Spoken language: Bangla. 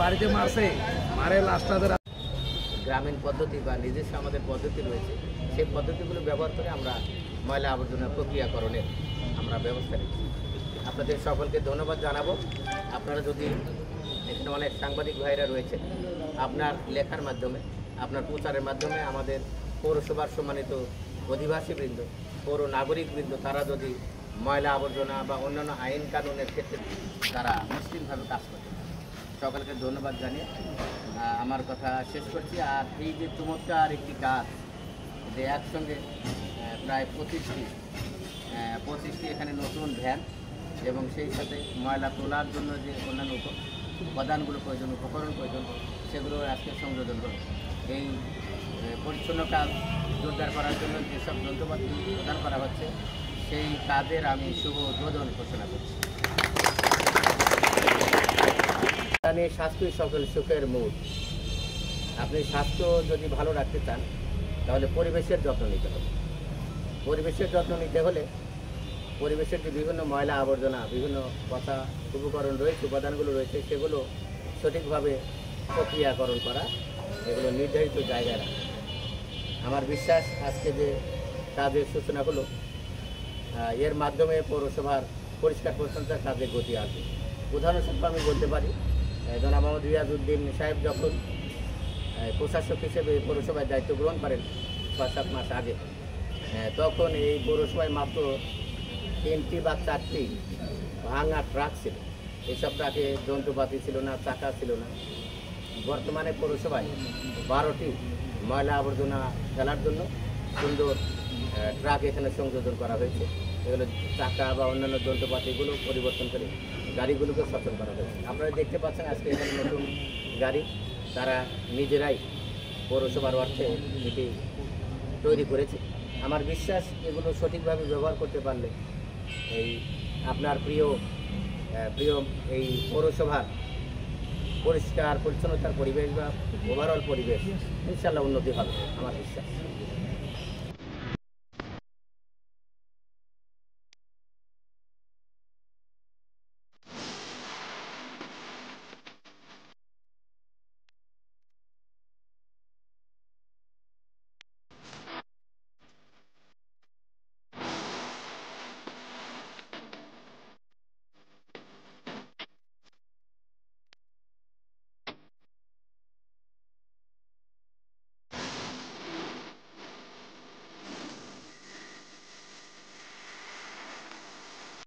বাড়িতে মারছে, মারে লাশটা গ্রামীণ পদ্ধতি বা নিজস্ব আমাদের পদ্ধতি রয়েছে, সেই পদ্ধতিগুলো ব্যবহার করে আমরা ময়লা আবর্জনা প্রক্রিয়াকরণের আমরা ব্যবস্থা নিচ্ছি। আপনাদের সকলকে ধন্যবাদ জানাবো। আপনারা যদি এখানে অনেক সাংবাদিক ভাইরা রয়েছে, আপনার লেখার মাধ্যমে, আপনার প্রচারের মাধ্যমে আমাদের পৌরসভার সম্মানিত অধিবাসীবৃন্দ, পৌর নাগরিকবৃন্দ তারা যদি ময়লা আবর্জনা বা অন্যান্য আইন কানুনের ক্ষেত্রে তারা মসৃণভাবে কাজ করতে পারে। সকলকে ধন্যবাদ জানিয়ে আমার কথা শেষ করছি। আর এই যে চমৎকার একটি কাজ যে একসঙ্গে প্রায় 25টি এখানে নতুন ভ্যান এবং সেই সাথে ময়লা তোলার জন্য যে অন্যান্য উপাদানগুলো প্রয়োজন, উপকরণ প্রয়োজন, সেগুলো আজকে সংযোজন করে এই পরিচ্ছন্ন কাজ জোরদার করার জন্য যেসব যন্ত্রপাতি প্রদান করা হচ্ছে সেই কাজের আমি শুভ উদ্বোধন ঘোষণা করছি। স্বাস্থ্যই সকল সুখের মূল। আপনি স্বাস্থ্য যদি ভালো রাখতে চান তাহলে পরিবেশের যত্ন নিতে হবে। পরিবেশের যত্ন নিতে হলে পরিবেশের যে বিভিন্ন ময়লা আবর্জনা, বিভিন্ন পচা উপকরণ রয়েছে, উপাদানগুলো রয়েছে, সেগুলো সঠিকভাবে প্রক্রিয়াকরণ করা, এগুলো নির্ধারিত জায়গায় রাখা। আমার বিশ্বাস আজকে যে কাজের সূচনা হলো, এর মাধ্যমে পৌরসভার পরিষ্কার পরিচ্ছন্নতার কাজে গতি আসবে। উদাহরণস্বরূপ আমি বলতে পারি, জনাব মোহাম্মদ রিয়াজউদ্দিন সাহেব যখন প্রশাসক হিসেবে পৌরসভায় দায়িত্ব গ্রহণ করেন 6-7 মাস আগে, তখন এই পৌরসভায় মাত্র 3টি বা 4টি ভাঙা ট্রাক ছিল। এইসব ট্রাকে যন্ত্রপাতি ছিল না, চাকা ছিল না। বর্তমানে পৌরসভায় 12টি ময়লা আবর্জনা ফেলার জন্য সুন্দর ট্রাক এখানে সংযোজন করা হয়েছে। এগুলো চাকা বা অন্যান্য যন্ত্রপাতিগুলো পরিবর্তন করে গাড়িগুলোকে সচল করা হয়েছে। আপনারা দেখতে পাচ্ছেন আজকে এখানে নতুন গাড়ি তারা নিজেরাই পৌরসভার অর্থে এটি তৈরি করেছে। আমার বিশ্বাস এগুলো সঠিকভাবে ব্যবহার করতে পারলে এই আপনার প্রিয় এই পৌরসভার পরিষ্কার পরিচ্ছন্নতার পরিবেশ বা ওভারঅল পরিবেশ ইনশাল্লাহ উন্নতি হবে আমার বিশ্বাস।